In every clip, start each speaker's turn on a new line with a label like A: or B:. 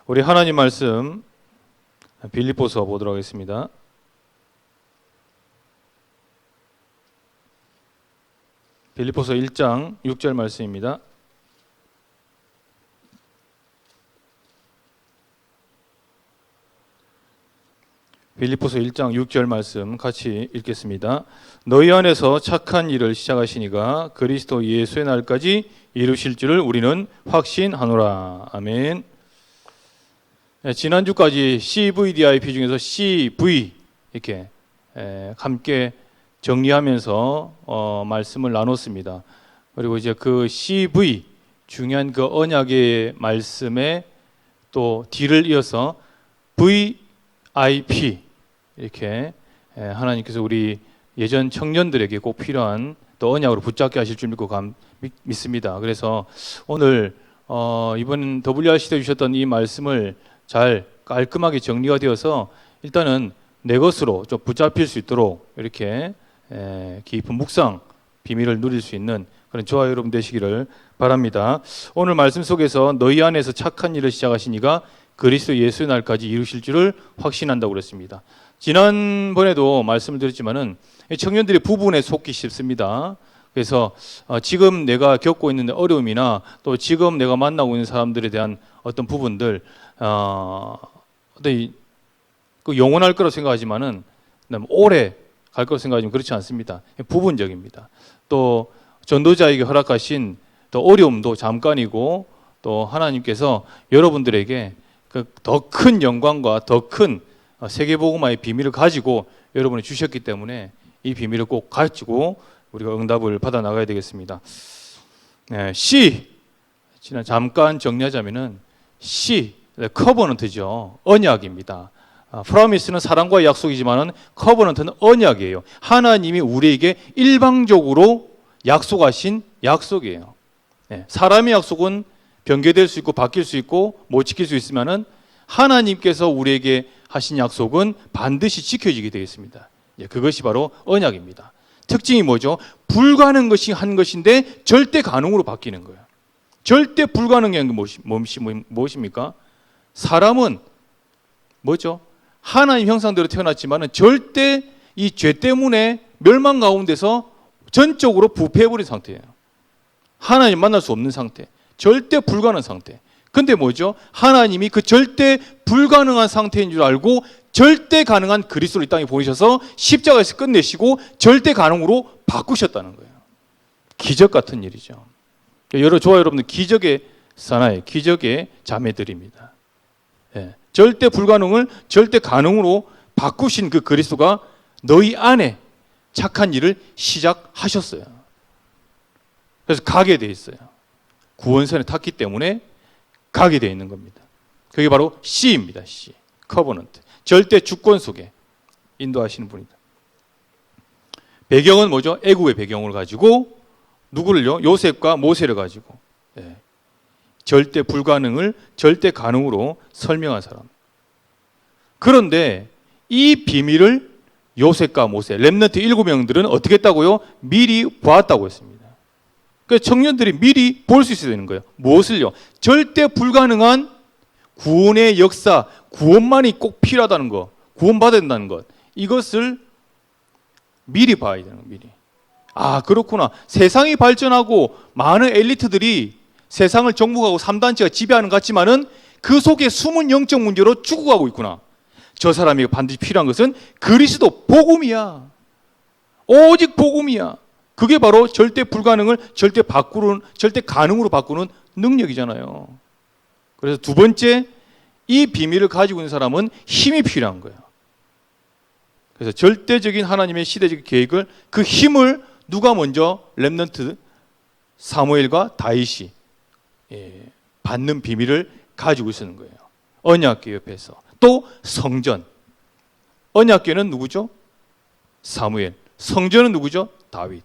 A: 우리 하나님 말씀 빌립보서 보도록 하겠습니다. 빌립보서 1장 6절 말씀입니다. 빌립보서 1장 6절 말씀 같이 읽겠습니다. 너희 안에서 착한 일을 시작하시니가 그리스도 예수의 날까지 이루실 줄을 우리는 확신하노라. 아멘. 지난주까지 CVDIP 중에서 CV 이렇게 함께 정리하면서 말씀을 나눴습니다. 그리고 이제 그 CV 중요한 그 언약의 말씀에 또 D를 이어서 VIP 이렇게 하나님께서 우리 예전 청년들에게 꼭 필요한 또 언약으로 붙잡게 하실 줄 믿습니다. 그래서 오늘 이번 WRC 때 주셨던 이 말씀을 잘 깔끔하게 정리가 되어서 일단은 내 것으로 좀 붙잡힐 수 있도록 이렇게 깊은 묵상 비밀을 누릴 수 있는 그런 저와 여러분 되시기를 바랍니다. 오늘 말씀 속에서 너희 안에서 착한 일을 시작하시니가 그리스도 예수의 날까지 이루실 줄을 확신한다고 그랬습니다. 지난번에도 말씀을 드렸지만은 청년들이 부분에 속기 쉽습니다. 그래서 지금 내가 겪고 있는 어려움이나 또 지금 내가 만나고 있는 사람들에 대한 어떤 부분들 그 영원할 거라고 생각하지만은 오래 갈 거라고 생각하지만 그렇지 않습니다. 부분적입니다. 또 전도자에게 허락하신 또 어려움도 잠깐이고 또 하나님께서 여러분들에게 그 더 큰 영광과 더 큰 세계복음화의 비밀을 가지고 여러분이 주셨기 때문에 이 비밀을 꼭 가지고 우리가 응답을 받아 나가야 되겠습니다. C 잠깐 정리하자면은 C 커버넌트죠. 언약입니다. 프로미스는 사랑과의 약속이지만은 커버넌트는 언약이에요. 하나님이 우리에게 일방적으로 약속하신 약속이에요. 사람의 약속은 변개될 수 있고 바뀔 수 있고 못 지킬 수 있으면은 하나님께서 우리에게 하신 약속은 반드시 지켜지게 되겠습니다. 그것이 바로 언약입니다. 특징이 뭐죠? 불가능한 것이 한 것인데 절대 가능으로 바뀌는 거예요. 절대 불가능한 게 무엇입니까? 사람은 뭐죠? 하나님 형상대로 태어났지만 절대 이 죄 때문에 멸망 가운데서 전적으로 부패해버린 상태예요. 하나님 만날 수 없는 상태. 절대 불가능한 상태. 근데 뭐죠? 하나님이 그 절대 불가능한 상태인 줄 알고 절대 가능한 그리스도를 이 땅에 보내셔서 십자가에서 끝내시고 절대 가능으로 바꾸셨다는 거예요. 기적 같은 일이죠. 저와 여러분들 기적의 사나이, 기적의 자매들입니다. 절대 불가능을 절대 가능으로 바꾸신 그 그리스도가 너희 안에 착한 일을 시작하셨어요. 그래서 가게 돼 있어요. 구원선에 탔기 때문에 가게 되어 있는 겁니다. 그게 바로 C입니다. C. 커버넌트. 절대 주권 속에 인도하시는 분이다. 배경은 뭐죠? 애국의 배경을 가지고 누구를요? 요셉과 모세를 가지고 절대 불가능을 절대 가능으로 설명한 사람. 그런데 이 비밀을 요셉과 모세, 렘넌트 7명들은 어떻게 했다고요? 미리 보았다고 했습니다. 그래서 청년들이 미리 볼 수 있어야 되는 거예요. 무엇을요? 절대 불가능한 구원의 역사, 구원만이 꼭 필요하다는 것, 구원받아야 된다는 것, 이것을 미리 봐야 되는 거예요. 미리. 아, 그렇구나. 세상이 발전하고 많은 엘리트들이 세상을 정복하고 3단체가 지배하는 것 같지만은 그 속에 숨은 영적 문제로 죽어가고 있구나. 저 사람이 반드시 필요한 것은 그리스도 복음이야. 오직 복음이야. 그게 바로 절대 불가능을 절대 가능으로 바꾸는 능력이잖아요. 그래서 두 번째, 이 비밀을 가지고 있는 사람은 힘이 필요한 거예요. 그래서 절대적인 하나님의 시대적 계획을, 그 힘을 누가 먼저 렘넌트 사무엘과 다윗이 받는 비밀을 가지고 있는 거예요. 언약궤 옆에서. 또 성전. 언약궤는 누구죠? 사무엘. 성전은 누구죠? 다윗.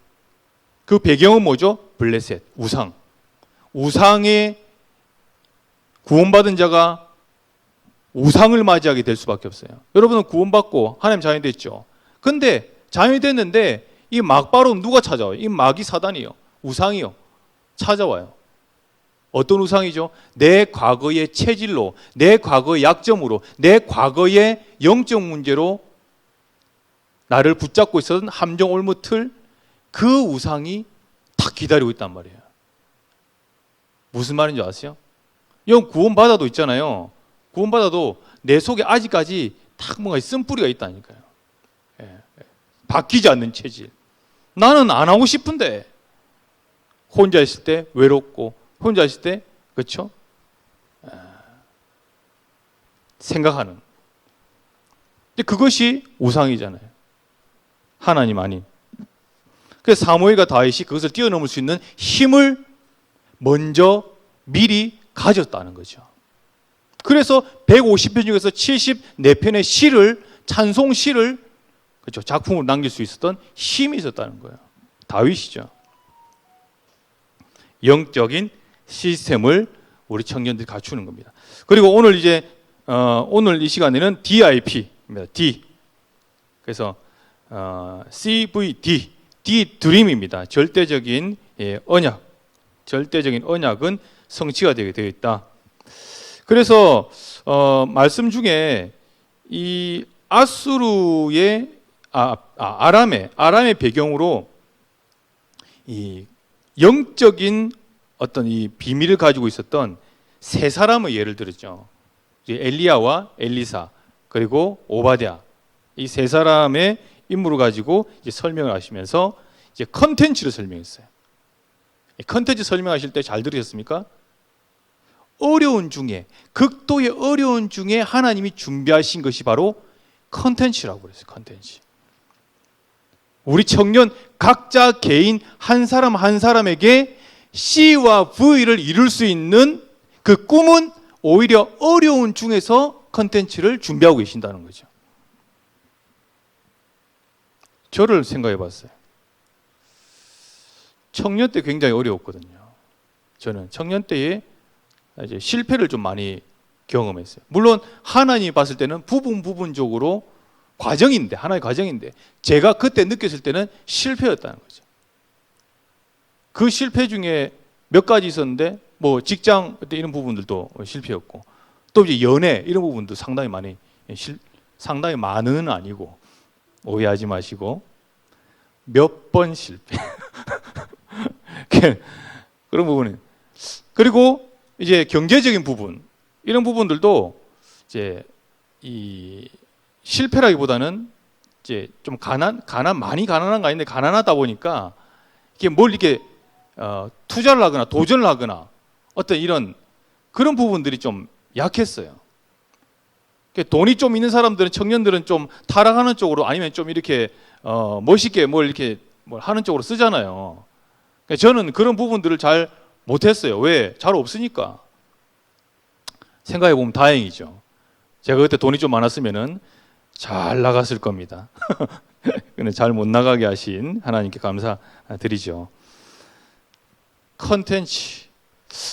A: 그 배경은 뭐죠? 블레셋, 우상. 우상에 구원받은 자가 우상을 맞이하게 될 수밖에 없어요. 여러분은 구원받고 하나님 자녀이 됐죠. 근데 자녀이 됐는데 이 막바로 누가 찾아와요? 이 막이 사단이요. 우상이요. 찾아와요. 어떤 우상이죠? 내 과거의 체질로, 내 과거의 약점으로, 내 과거의 영적 문제로 나를 붙잡고 있었던 함정 올무틀, 그 우상이 딱 기다리고 있단 말이에요. 무슨 말인지 아세요? 이건 구원받아도 있잖아요. 구원받아도 내 속에 아직까지 딱 뭔가 쓴뿌리가 있다니까요. 바뀌지 않는 체질. 나는 안 하고 싶은데 혼자 있을 때 외롭고 혼자 있을 때 그렇죠? 생각하는. 근데 그것이 우상이잖아요. 하나님 아닌. 그래서 사무엘과 다윗이 그것을 뛰어넘을 수 있는 힘을 먼저 미리 가졌다는 거죠. 그래서 150편 중에서 74편의 시를, 찬송 시를 그렇죠, 작품으로 남길 수 있었던 힘이 있었다는 거예요. 다윗이죠. 영적인 시스템을 우리 청년들이 갖추는 겁니다. 그리고 오늘 오늘 이 시간에는 DIP입니다. D. 그래서 CVD, D 드림입니다. 절대적인 언약. 절대적인 언약은 성취가 되게 되어 있다. 그래서 말씀 중에 이 아수르의 아람의 배경으로 이 영적인 어떤 이 비밀을 가지고 있었던 세 사람의 예를 들었죠. 엘리야와 엘리사 그리고 오바댜, 이 세 사람의 인물을 가지고 이제 설명을 하시면서 이제 컨텐츠를 설명했어요. 컨텐츠 설명하실 때 잘 들으셨습니까? 어려운 중에, 극도의 어려운 중에 하나님이 준비하신 것이 바로 컨텐츠라고 그랬어요. 컨텐츠. 우리 청년 각자 개인 한 사람 한 사람에게 C와 V를 이룰 수 있는 그 꿈은 오히려 어려운 중에서 컨텐츠를 준비하고 계신다는 거죠. 저를 생각해 봤어요. 청년 때 굉장히 어려웠거든요. 저는 청년 때에 이제 실패를 좀 많이 경험했어요. 물론 하나님이 봤을 때는 부분적으로 과정인데, 하나의 과정인데 제가 그때 느꼈을 때는 실패였다는 거죠. 그 실패 중에 몇 가지 있었는데 뭐 직장 그때 이런 부분들도 실패였고 또 이제 연애 이런 부분도 상당히 많은 아니고 오해하지 마시고 몇 번 실패 그런 부분이. 그리고 이제 경제적인 부분 이런 부분들도 이제 이 실패라기보다는 이제 좀 많이 가난한 거 아닌데 가난하다 보니까 이게 뭘 이렇게 투자를 하거나 도전을 하거나 어떤 이런 그런 부분들이 좀 약했어요. 돈이 좀 있는 사람들은, 청년들은 좀 타락하는 쪽으로 아니면 좀 이렇게 멋있게 뭘 하는 쪽으로 쓰잖아요. 저는 그런 부분들을 잘 못했어요. 왜? 잘 없으니까. 생각해 보면 다행이죠. 제가 그때 돈이 좀 많았으면은 잘 나갔을 겁니다. 근데 잘 못 나가게 하신 하나님께 감사드리죠. 컨텐츠.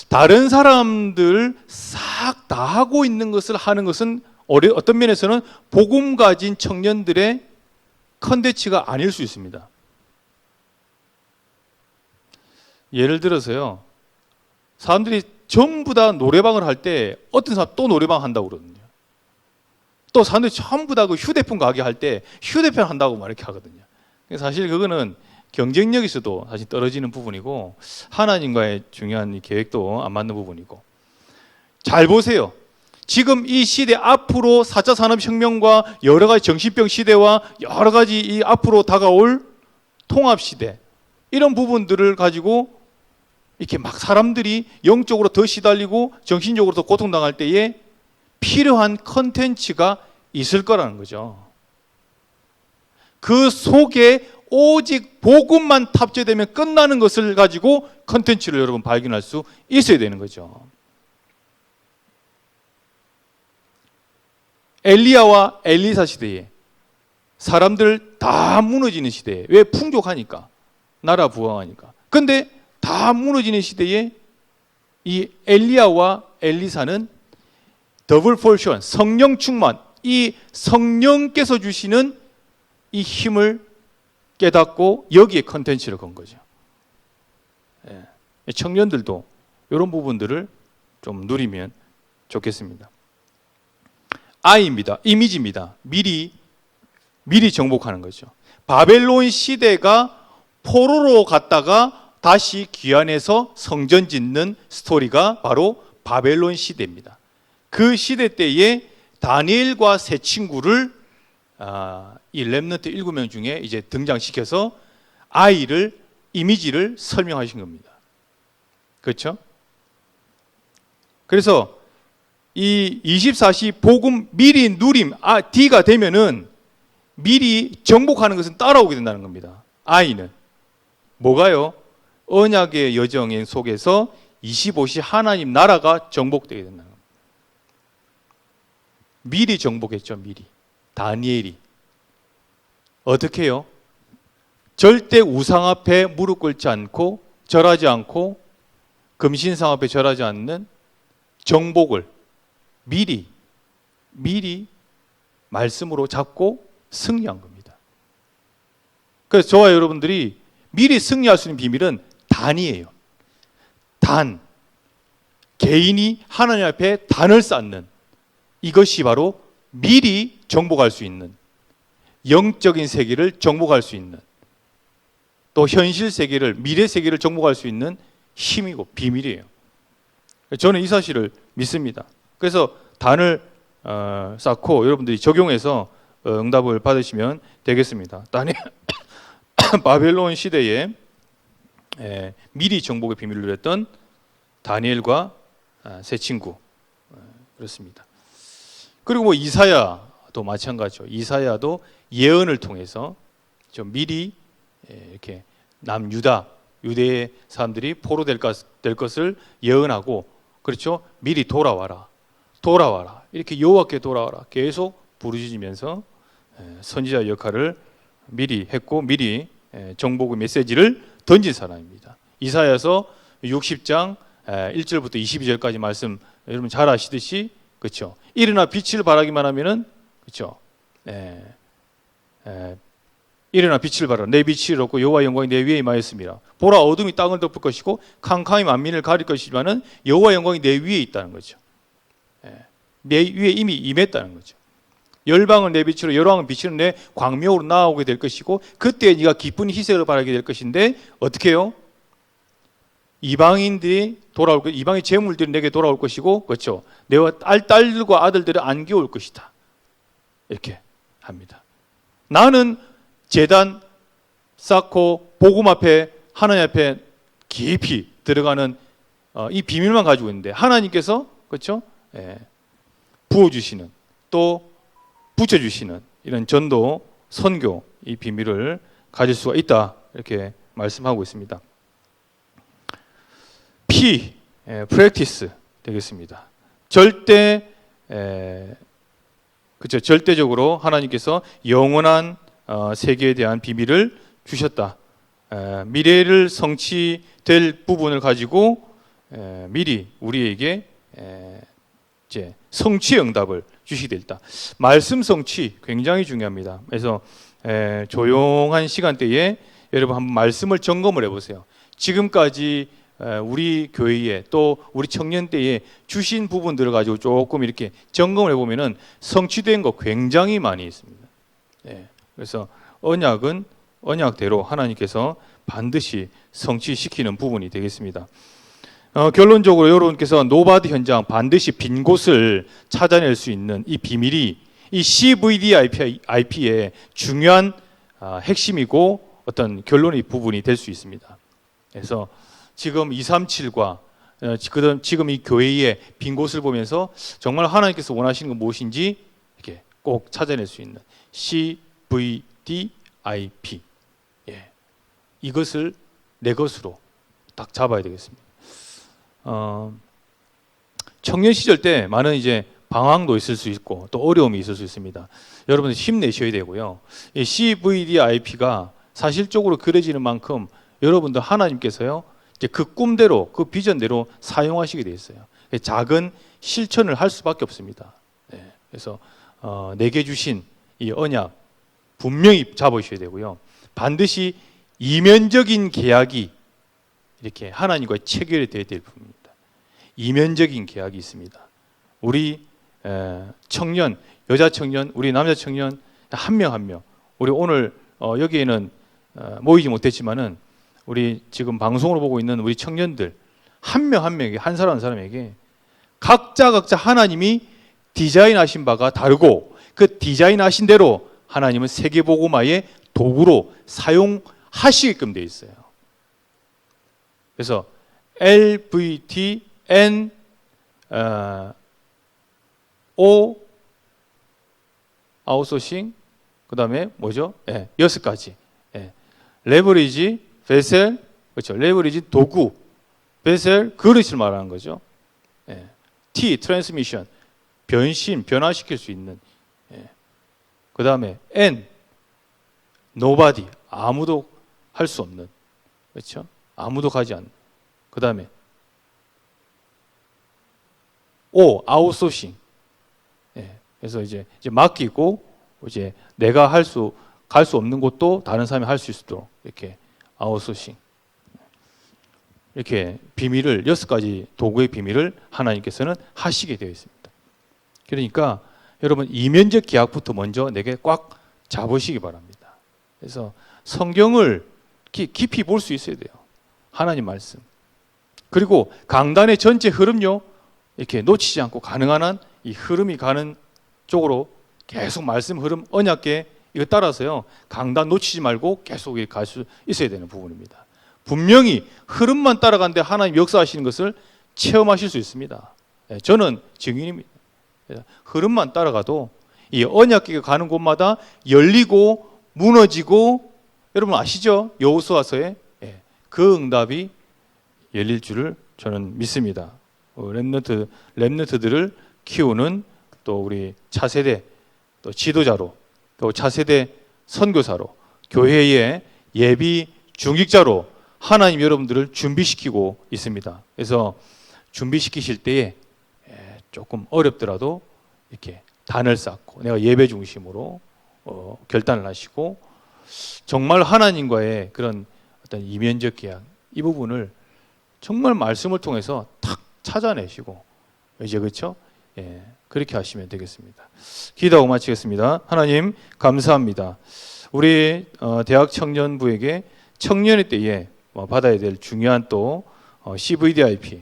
A: 다른 사람들 싹 다 하고 있는 것을 하는 것은 어떤 면에서는 복음 가진 청년들의 컨텐츠가 아닐 수 있습니다. 예를 들어서요, 사람들이 전부 다 노래방을 할 때 어떤 사람 또 노래방 한다고 그러거든요. 또 사람들이 전부 다 그 휴대폰 가게 할 때 휴대폰 한다고 막 이렇게 하거든요. 사실 그거는 경쟁력에서도 사실 떨어지는 부분이고 하나님과의 중요한 이 계획도 안 맞는 부분이고. 잘 보세요. 지금 이 시대 앞으로 4차 산업혁명과 여러 가지 정신병 시대와 여러 가지 이 앞으로 다가올 통합시대 이런 부분들을 가지고 이렇게 막 사람들이 영적으로 더 시달리고 정신적으로 더 고통당할 때에 필요한 컨텐츠가 있을 거라는 거죠. 그 속에 오직 복음만 탑재되면 끝나는 것을 가지고 컨텐츠를 여러분 발견할 수 있어야 되는 거죠. 엘리야와 엘리사 시대에 사람들 다 무너지는 시대에, 왜? 풍족하니까, 나라 부강하니까. 근데 다 무너지는 시대에 이 엘리야와 엘리사는 더블 포션, 성령 충만, 이 성령께서 주시는 이 힘을 깨닫고 여기에 컨텐츠를 건 거죠. 청년들도 이런 부분들을 좀 누리면 좋겠습니다. I입니다. 이미지입니다. 미리 정복하는 거죠. 바벨론 시대가 포로로 갔다가 다시 귀환해서 성전 짓는 스토리가 바로 바벨론 시대입니다. 그 시대 때에 다니엘과 세 친구를 이 렘넌트 7명 중에 이제 등장시켜서 이미지를 설명하신 겁니다. 그렇죠? 그래서 이 24시 복음 미리 누림, D가 되면은 미리 정복하는 것은 따라오게 된다는 겁니다. I는 뭐가요? 언약의 여정 속에서 25시 하나님 나라가 정복되게 된다는 겁니다. 미리 정복했죠. 미리. 다니엘이 어떻게 해요? 절대 우상 앞에 무릎 꿇지 않고 절하지 않고 금신상 앞에 절하지 않는 정복을 미리 말씀으로 잡고 승리한 겁니다. 그래서 저와 여러분들이 미리 승리할 수 있는 비밀은 단이에요. 개인이 하나님 앞에 단을 쌓는, 이것이 바로 미리 정복할 수 있는, 영적인 세계를 정복할 수 있는, 또 현실 세계를, 미래 세계를 정복할 수 있는 힘이고 비밀이에요. 저는 이 사실을 믿습니다. 그래서 단을 쌓고 여러분들이 적용해서 응답을 받으시면 되겠습니다. 바벨론 시대에 미리 정복의 비밀을 누렸던 다니엘과 세 친구, 그렇습니다. 그리고 뭐 이사야도 마찬가지죠. 이사야도 예언을 통해서 좀 미리 이렇게 유대의 사람들이 포로될 것을 예언하고, 그렇죠? 미리 돌아와라 이렇게 여호와께 돌아와라 계속 부르짖으면서 선지자 역할을 미리 했고, 미리 정복의 메시지를 던진 사람입니다. 이사야서 60장 1절부터 22절까지 말씀 여러분 잘 아시듯이, 그렇죠? 일어나 빛을 발하기만 하면은, 그렇죠? 일어나 빛을 발하라. 내 빛이 얻고 여호와 영광이 내 위에 임하였습니다. 보라, 어둠이 땅을 덮을 것이고 캄캄이 만민을 가릴 것이지만은 여호와 영광이 내 위에 있다는 거죠. 내 위에 이미 임했다는 거죠. 열방을 내 빛으로, 열왕은 빛으로 내 광명으로 나아오게 될 것이고, 그때 네가 기쁜 희색을 바라게 될 것인데 어떻게 해요? 이방인들이 돌아올 것, 이방의 재물들이 내게 돌아올 것이고, 그렇죠? 내가 딸들과 아들들을 안겨올 것이다. 이렇게 합니다. 나는 제단 쌓고 복음 앞에, 하나님 앞에 깊이 들어가는 이 비밀만 가지고 있는데, 하나님께서, 그렇죠? 부어주시는, 또 붙여주시는 이런 전도, 선교, 이 비밀을 가질 수가 있다, 이렇게 말씀하고 있습니다. P, practice 되겠습니다. 그렇죠? 절대적으로 하나님께서 영원한 세계에 대한 비밀을 주셨다. 미래를 성취될 부분을 가지고 미리 우리에게 이제 성취의 응답을 주시게 됐다. 말씀 성취 굉장히 중요합니다. 그래서 조용한 시간대에 여러분 한번 말씀을 점검을 해보세요. 지금까지 우리 교회에, 또 우리 청년 때에 주신 부분들을 가지고 조금 이렇게 점검을 해보면은 성취된 거 굉장히 많이 있습니다. 그래서 언약은 언약대로 하나님께서 반드시 성취시키는 부분이 되겠습니다. 결론적으로 여러분께서 노바드 현장, 반드시 빈 곳을 찾아낼 수 있는 이 비밀이 이 CVDIP의 중요한 핵심이고 어떤 결론의 부분이 될 수 있습니다. 그래서 지금 237과 지금 이 교회의 빈 곳을 보면서 정말 하나님께서 원하시는 건 무엇인지 이렇게 꼭 찾아낼 수 있는 CVDIP, 이것을 내 것으로 딱 잡아야 되겠습니다. 청년 시절 때 많은 이제 방황도 있을 수 있고 또 어려움이 있을 수 있습니다. 여러분들 힘내셔야 되고요. 이 CVDIP가 사실적으로 그려지는 만큼 여러분들 하나님께서요, 이제 그 꿈대로, 그 비전대로 사용하시게 돼 있어요. 작은 실천을 할 수밖에 없습니다. 그래서 내게 주신 이 언약 분명히 잡으셔야 되고요. 반드시 이면적인 계약이 이렇게 하나님과 체결이 되어야 될 부분입니다. 이면적인 계약이 있습니다. 우리 청년, 여자 청년, 우리 남자 청년 한 명 한 명, 우리 오늘 여기에는 모이지 못했지만은 우리 지금 방송으로 보고 있는 우리 청년들 한 명 한 명에게, 한 사람 한 사람에게 각자 하나님이 디자인하신 바가 다르고 그 디자인하신 대로 하나님은 세계복음화의 도구로 사용하시게끔 되어 있어요. 그래서 LVTN O 아웃소싱 그 다음에 뭐죠? 6가지. 레버리지, 베셀, 그렇죠. 레버리지 도구, 베셀 그릇을 말하는 거죠. T 트랜스미션 변신, 변화시킬 수 있는. 그 다음에 N nobody 아무도 할 수 없는, 그렇죠? 아무도 가지 않는. 그 다음에 O 아웃소싱. 그래서 이제 맡기고 이제 내가 갈 수 없는 것도 다른 사람이 할 수 있도록 이렇게 아웃소싱. 이렇게 비밀을 6가지 도구의 비밀을 하나님께서는 하시게 되어 있습니다. 그러니까 여러분 이면적 계약부터 먼저 내게 꽉 잡으시기 바랍니다. 그래서 성경을 깊이 볼 수 있어야 돼요. 하나님 말씀. 그리고 강단의 전체 흐름요. 이렇게 놓치지 않고 가능한 한 이 흐름이 가는 쪽으로 계속 말씀 흐름 언약계 이거 따라서요. 강단 놓치지 말고 계속 갈 수 있어야 되는 부분입니다. 분명히 흐름만 따라가는데 하나님 역사하시는 것을 체험하실 수 있습니다. 저는 증인입니다. 흐름만 따라가도 이 언약계가 가는 곳마다 열리고 무너지고 여러분 아시죠? 여호수아서에 그 응답이 열릴 줄을 저는 믿습니다. 렘넌트들을 키우는 또 우리 차세대 또 지도자로 또 차세대 선교사로 교회의 예비 중직자로 하나님 여러분들을 준비시키고 있습니다. 그래서 준비시키실 때에 조금 어렵더라도 이렇게 단을 쌓고 내가 예배 중심으로 결단을 하시고 정말 하나님과의 그런 어떤 이면적 계약 이 부분을 정말 말씀을 통해서 탁 찾아내시고 이제 그렇죠? 그렇게 하시면 되겠습니다. 기도하고 마치겠습니다. 하나님 감사합니다. 우리 대학 청년부에게 청년의 때에 받아야 될 중요한 또 CVDIP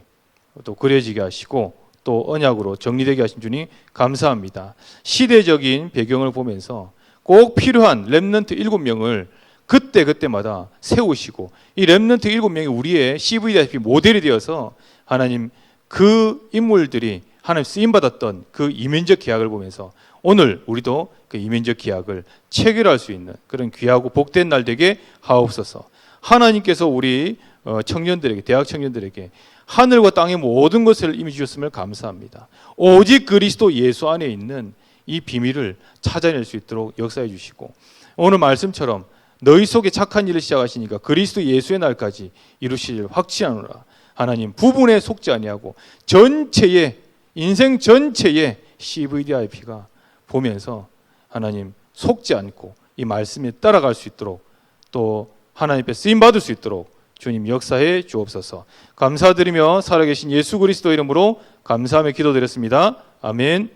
A: 또 그려지게 하시고 또 언약으로 정리되게 하신 주님 감사합니다. 시대적인 배경을 보면서 꼭 필요한 렘넌트 7명을 그때마다 세우시고 이 렘넌트 7명이 우리의 CVDIP 모델이 되어서 하나님 그 인물들이 하나님 쓰임받았던 그 이면적 계약을 보면서 오늘 우리도 그 이면적 계약을 체결할 수 있는 그런 귀하고 복된 날 되게 하옵소서. 하나님께서 우리 청년들에게 대학 청년들에게 하늘과 땅의 모든 것을 이미 주셨음을 감사합니다. 오직 그리스도 예수 안에 있는 이 비밀을 찾아낼 수 있도록 역사해 주시고 오늘 말씀처럼 너희 속에 착한 일을 시작하시니까 그리스도 예수의 날까지 이루실 확신하노라. 하나님 부분에 속지 아니하고 전체의 인생 전체의 CVDIP가 보면서 하나님 속지 않고 이 말씀에 따라갈 수 있도록 또 하나님 앞에 쓰임 받을 수 있도록 주님 역사해 주옵소서. 감사드리며 살아계신 예수 그리스도 이름으로 감사하며 기도드렸습니다. 아멘.